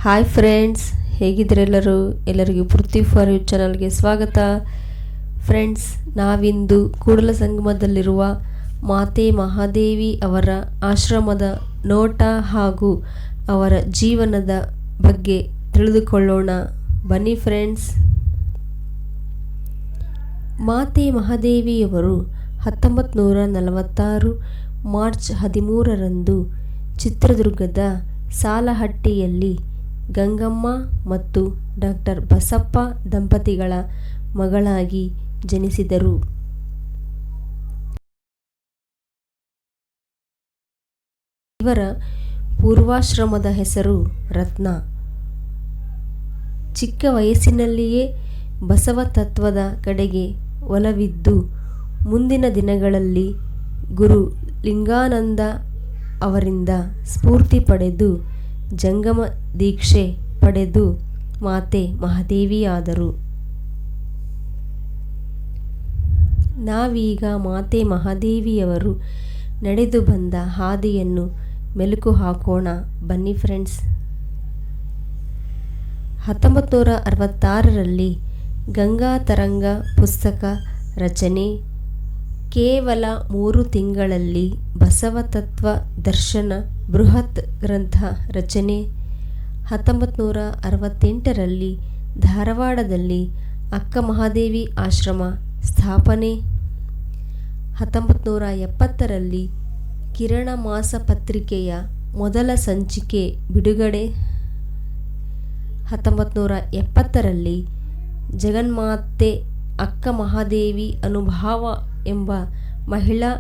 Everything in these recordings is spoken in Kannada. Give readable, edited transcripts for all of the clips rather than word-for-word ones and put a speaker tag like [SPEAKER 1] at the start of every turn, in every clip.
[SPEAKER 1] Hi friends, ಹೇಗಿದ್ದೀರೆಲ್ಲರೂ? ಎಲ್ಲರಿಗೂ ಪೃಥ್ವಿ ಫಾರ್ ಯು ಚಾನಲ್ಗೆ ಸ್ವಾಗತ. ಫ್ರೆಂಡ್ಸ್, ನಾವಿಂದು ಕೂಡಲ ಸಂಗಮದಲ್ಲಿರುವ ಮಾತೆ ಮಹಾದೇವಿ ಅವರ ಆಶ್ರಮದ ನೋಟ ಹಾಗೂ ಅವರ ಜೀವನದ ಬಗ್ಗೆ ತಿಳಿದುಕೊಳ್ಳೋಣ. ಬನ್ನಿ ಫ್ರೆಂಡ್ಸ್. ಮಾತೆ ಮಹಾದೇವಿಯವರು 1946 ಮಾರ್ಚ್ 13ರಂದು ಚಿತ್ರದುರ್ಗದ ಸಾಲಹಟ್ಟಿಯಲ್ಲಿ ಗಂಗಮ್ಮ ಮತ್ತು ಡಾಕ್ಟರ್ ಬಸಪ್ಪ ದಂಪತಿಗಳ ಮಗಳಾಗಿ ಜನಿಸಿದರು. ಇವರ ಪೂರ್ವಾಶ್ರಮದ ಹೆಸರು ರತ್ನ. ಚಿಕ್ಕ ವಯಸ್ಸಿನಲ್ಲಿಯೇ ಬಸವ ತತ್ವದ ಕಡೆಗೆ ಒಲವಿದ್ದು ಮುಂದಿನ ದಿನಗಳಲ್ಲಿ ಗುರು ಲಿಂಗಾನಂದ ಅವರಿಂದ ಸ್ಫೂರ್ತಿ ಪಡೆದು ಜಂಗಮ ದೀಕ್ಷೆ ಪಡೆದು ಮಾತೆ ಮಹಾದೇವಿಯಾದರು. ನಾವೀಗ ಮಾತೆ ಮಹಾದೇವಿಯವರು ನಡೆದು ಬಂದ ಹಾದಿಯನ್ನು ಮೆಲುಕು ಹಾಕೋಣ. ಬನ್ನಿ ಫ್ರೆಂಡ್ಸ್. 1966ರಲ್ಲಿ ಗಂಗಾ ತರಂಗ ಪುಸ್ತಕ ರಚನೆ. ಕೇವಲ 3 ತಿಂಗಳಲ್ಲಿ ಬಸವ ತತ್ವ ದರ್ಶನ ಬೃಹತ್ ಗ್ರಂಥ ರಚನೆ. 1968ರಲ್ಲಿ ಧಾರವಾಡದಲ್ಲಿ ಅಕ್ಕ ಮಹಾದೇವಿ ಆಶ್ರಮ ಸ್ಥಾಪನೆ. 1970ರಲ್ಲಿ ಕಿರಣ ಮಾಸ ಪತ್ರಿಕೆಯ ಮೊದಲ ಸಂಚಿಕೆ ಬಿಡುಗಡೆ. 1970ರಲ್ಲಿ ಜಗನ್ಮಾತೆ ಅಕ್ಕ ಮಹಾದೇವಿ ಅನುಭಾವ ಎಂಬ ಮಹಿಳಾ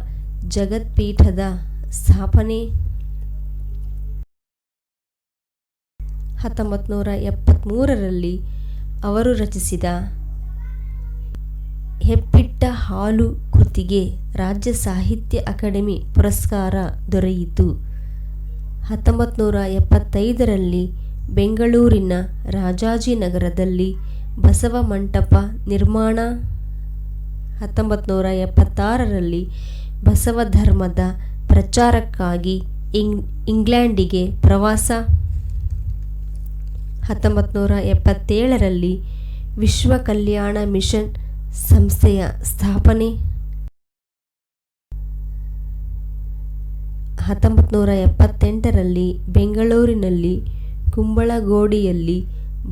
[SPEAKER 1] ಜಗತ್ಪೀಠದ ಸ್ಥಾಪನೆ. 1973ರಲ್ಲಿ ಅವರು ರಚಿಸಿದ ಹೆಪ್ಪಿಟ್ಟ ಹಾಲು ಕೃತಿಗೆ ರಾಜ್ಯ ಸಾಹಿತ್ಯ ಅಕಾಡೆಮಿ ಪುರಸ್ಕಾರ ದೊರೆಯಿತು. 1975ರಲ್ಲಿ ಬೆಂಗಳೂರಿನ ರಾಜಾಜಿನಗರದಲ್ಲಿ ಬಸವ ಮಂಟಪ ನಿರ್ಮಾಣ. 1976ರಲ್ಲಿ ಬಸವ ಧರ್ಮದ ಪ್ರಚಾರಕ್ಕಾಗಿ ಇಂಗ್ಲೆಂಡಿಗೆ ಪ್ರವಾಸ. 1977ರಲ್ಲಿ ವಿಶ್ವ ಕಲ್ಯಾಣ ಮಿಷನ್ ಸಂಸ್ಥೆಯ ಸ್ಥಾಪನೆ. 1978ರಲ್ಲಿ ಬೆಂಗಳೂರಿನಲ್ಲಿ ಕುಂಬಳಗೋಡಿಯಲ್ಲಿ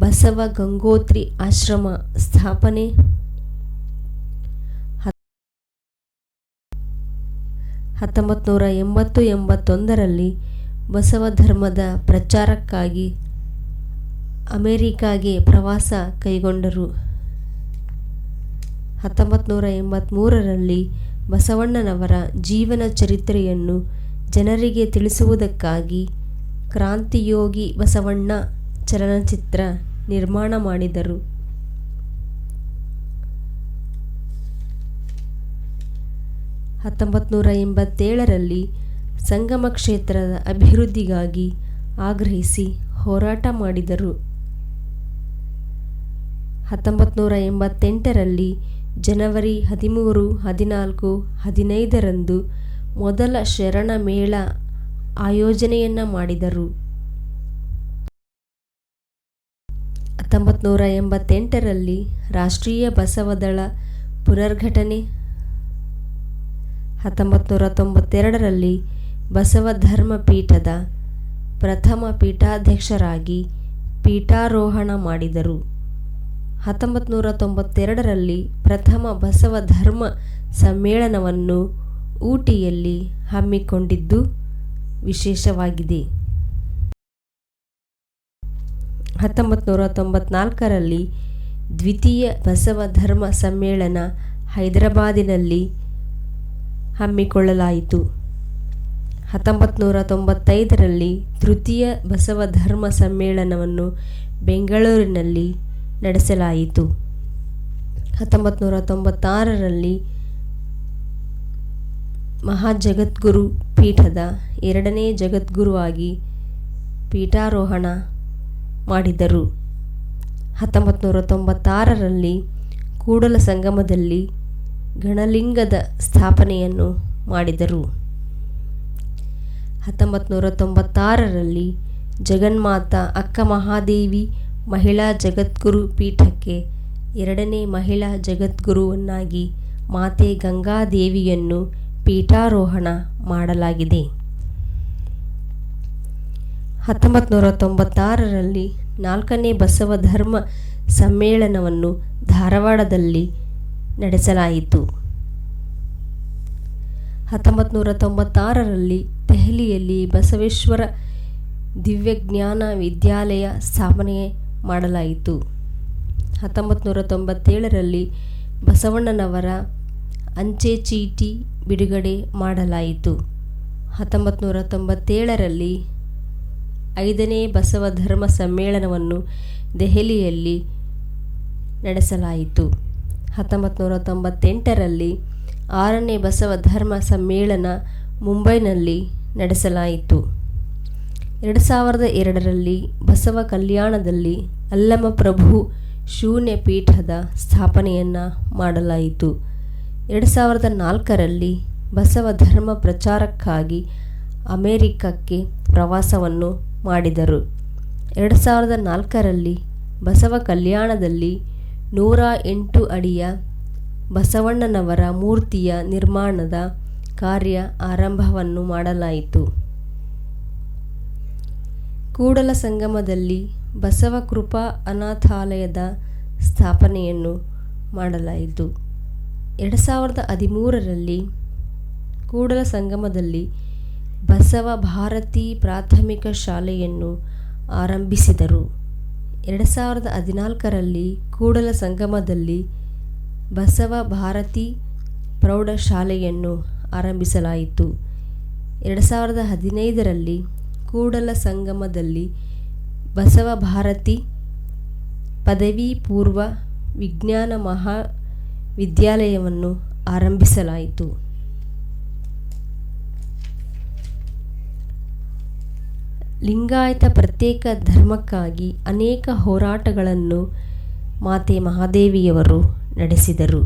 [SPEAKER 1] ಬಸವ ಗಂಗೋತ್ರಿ ಆಶ್ರಮ ಸ್ಥಾಪನೆ. 1980-81ರಲ್ಲಿ ಬಸವ ಧರ್ಮದ ಪ್ರಚಾರಕ್ಕಾಗಿ ಅಮೆರಿಕಾಗೆ ಪ್ರವಾಸ ಕೈಗೊಂಡರು. 1983ರಲ್ಲಿ ಬಸವಣ್ಣನವರ ಜೀವನ ಚರಿತ್ರೆಯನ್ನು ಜನರಿಗೆ ತಿಳಿಸುವುದಕ್ಕಾಗಿ ಕ್ರಾಂತಿಯೋಗಿ ಬಸವಣ್ಣ ಚಲನಚಿತ್ರ ನಿರ್ಮಾಣ ಮಾಡಿದರು. 1987ರಲ್ಲಿ ಸಂಗಮ ಕ್ಷೇತ್ರದ ಅಭಿವೃದ್ಧಿಗಾಗಿ ಆಗ್ರಹಿಸಿ ಹೋರಾಟ ಮಾಡಿದರು. 1988ರಲ್ಲಿ ಜನವರಿ 13, 14, 15ರಂದು ಮೊದಲ ಶರಣ ಮೇಳ ಆಯೋಜನೆಯನ್ನು ಮಾಡಿದರು. 1988ರಲ್ಲಿ ರಾಷ್ಟ್ರೀಯ ಬಸವದಳ ಪುನರ್ಘಟನೆ. 1992ರಲ್ಲಿ ಬಸವ ಧರ್ಮ ಪೀಠದ ಪ್ರಥಮ ಪೀಠಾಧ್ಯಕ್ಷರಾಗಿ ಪೀಠಾರೋಹಣ ಮಾಡಿದರು. 1992ರಲ್ಲಿ ಪ್ರಥಮ ಬಸವ ಧರ್ಮ ಸಮ್ಮೇಳನವನ್ನು ಊಟಿಯಲ್ಲಿ ಹಮ್ಮಿಕೊಂಡಿದ್ದು ವಿಶೇಷವಾಗಿದೆ. 1994ರಲ್ಲಿ ದ್ವಿತೀಯ ಬಸವ ಧರ್ಮ ಸಮ್ಮೇಳನ ಹೈದರಾಬಾದಿನಲ್ಲಿ ಹಮ್ಮಿಕೊಳ್ಳಲಾಯಿತು. 1995ರಲ್ಲಿ ತೃತೀಯ ಬಸವ ಧರ್ಮ ಸಮ್ಮೇಳನವನ್ನು ಬೆಂಗಳೂರಿನಲ್ಲಿ ನಡೆಸಲಾಯಿತು. 1996ರಲ್ಲಿ ಮಹಾಜಗದ್ಗುರು ಪೀಠದ 2ನೇ ಜಗದ್ಗುರುವಾಗಿ ಪೀಠಾರೋಹಣ ಮಾಡಿದರು. 1996ರಲ್ಲಿ ಕೂಡಲ ಸಂಗಮದಲ್ಲಿ ಗಣಲಿಂಗದ ಸ್ಥಾಪನೆಯನ್ನು ಮಾಡಿದರು. 1996ರಲ್ಲಿ ಜಗನ್ಮಾತಾ ಅಕ್ಕ ಮಹಾದೇವಿ ಮಹಿಳಾ ಜಗದ್ಗುರು ಪೀಠಕ್ಕೆ 2ನೇ ಮಹಿಳಾ ಜಗದ್ಗುರುವನ್ನಾಗಿ ಮಾತೆ ಗಂಗಾದೇವಿಯನ್ನು ಪೀಠಾರೋಹಣ ಮಾಡಲಾಗಿದೆ. 1996ರಲ್ಲಿ 4ನೇ ಬಸವ ಧರ್ಮ ಸಮ್ಮೇಳನವನ್ನು ಧಾರವಾಡದಲ್ಲಿ ನಡೆಸಲಾಯಿತು. 1996ರಲ್ಲಿ ದೆಹಲಿಯಲ್ಲಿ ಬಸವೇಶ್ವರ ದಿವ್ಯಜ್ಞಾನ ವಿದ್ಯಾಲಯ ಸ್ಥಾಪನೆ ಮಾಡಲಾಯಿತು. 1997ರಲ್ಲಿ ಬಸವಣ್ಣನವರ ಅಂಚೆ ಚೀಟಿ ಬಿಡುಗಡೆ ಮಾಡಲಾಯಿತು. 1997ರಲ್ಲಿ 5ನೇ ಬಸವ ಧರ್ಮ ಸಮ್ಮೇಳನವನ್ನು ದೆಹಲಿಯಲ್ಲಿ ನಡೆಸಲಾಯಿತು. 1998ರಲ್ಲಿ 6ನೇ ಬಸವ ಧರ್ಮ ಸಮ್ಮೇಳನ ಮುಂಬೈನಲ್ಲಿ ನಡೆಸಲಾಯಿತು. 2002ರಲ್ಲಿ ಬಸವ ಕಲ್ಯಾಣದಲ್ಲಿ ಅಲ್ಲಮಪ್ರಭು ಶೂನ್ಯ ಪೀಠದ ಸ್ಥಾಪನೆಯನ್ನು ಮಾಡಲಾಯಿತು. 2004ರಲ್ಲಿ ಬಸವ ಧರ್ಮ ಪ್ರಚಾರಕ್ಕಾಗಿ ಅಮೆರಿಕಕ್ಕೆ ಪ್ರವಾಸವನ್ನು ಮಾಡಿದರು. 2004ರಲ್ಲಿ ಬಸವ ಕಲ್ಯಾಣದಲ್ಲಿ 108 ಅಡಿಯ ಬಸವಣ್ಣನವರ ಮೂರ್ತಿಯ ನಿರ್ಮಾಣದ ಕಾರ್ಯ ಆರಂಭವನ್ನು ಮಾಡಲಾಯಿತು. ಕೂಡಲ ಸಂಗಮದಲ್ಲಿ ಬಸವ ಕೃಪಾ ಅನಾಥಾಲಯದ ಸ್ಥಾಪನೆಯನ್ನು ಮಾಡಲಾಯಿತು. 2013ರಲ್ಲಿ ಕೂಡಲ ಸಂಗಮದಲ್ಲಿ ಬಸವ ಭಾರತಿ ಪ್ರಾಥಮಿಕ ಶಾಲೆಯನ್ನು ಆರಂಭಿಸಿದರು. 2014ರಲ್ಲಿ ಕೂಡಲ ಸಂಗಮದಲ್ಲಿ ಬಸವ ಭಾರತಿ ಪ್ರೌಢಶಾಲೆಯನ್ನು ಆರಂಭಿಸಲಾಯಿತು. 2015ರಲ್ಲಿ ಕೂಡಲ ಸಂಗಮದಲ್ಲಿ ಬಸವ ಭಾರತಿ ಪದವಿ ಪೂರ್ವ ವಿಜ್ಞಾನ ಮಹಾವಿದ್ಯಾಲಯವನ್ನು ಆರಂಭಿಸಲಾಯಿತು. ಲಿಂಗಾಯತ ಪ್ರತ್ಯೇಕ ಧರ್ಮಕ್ಕಾಗಿ ಅನೇಕ ಹೋರಾಟಗಳನ್ನು ಮಾತೆ ಮಹಾದೇವಿಯವರು ನಡೆಸಿದರು.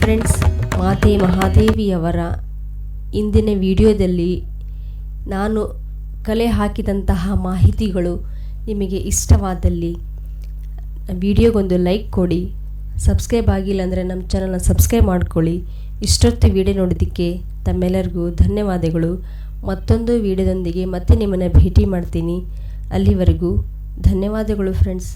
[SPEAKER 1] ಫ್ರೆಂಡ್ಸ್, ಮಾತೆ ಮಹಾದೇವಿಯವರ ಇಂದಿನ ವಿಡಿಯೋದಲ್ಲಿ ನಾನು ಕಲೆ ಹಾಕಿದಂತಹ ಮಾಹಿತಿಗಳು ನಿಮಗೆ ಇಷ್ಟವಾದಲ್ಲಿ ವಿಡಿಯೋಗೊಂದು ಲೈಕ್ ಕೊಡಿ. ಸಬ್ಸ್ಕ್ರೈಬ್ ಆಗಿಲ್ಲ ಅಂದರೆ ನಮ್ಮ ಚಾನಲ್ನ ಸಬ್ಸ್ಕ್ರೈಬ್ ಮಾಡ್ಕೊಳ್ಳಿ. ಇಷ್ಟೊತ್ತು ವಿಡಿಯೋ ನೋಡೋದಕ್ಕೆ ತಮ್ಮೆಲ್ಲರಿಗೂ ಧನ್ಯವಾದಗಳು. ಮತ್ತೊಂದು ವಿಡಿಯೋದೊಂದಿಗೆ ಮತ್ತೆ ನಿಮ್ಮನ್ನು ಭೇಟಿ ಮಾಡ್ತೀನಿ. ಅಲ್ಲಿವರೆಗೂ ಧನ್ಯವಾದಗಳು ಫ್ರೆಂಡ್ಸ್.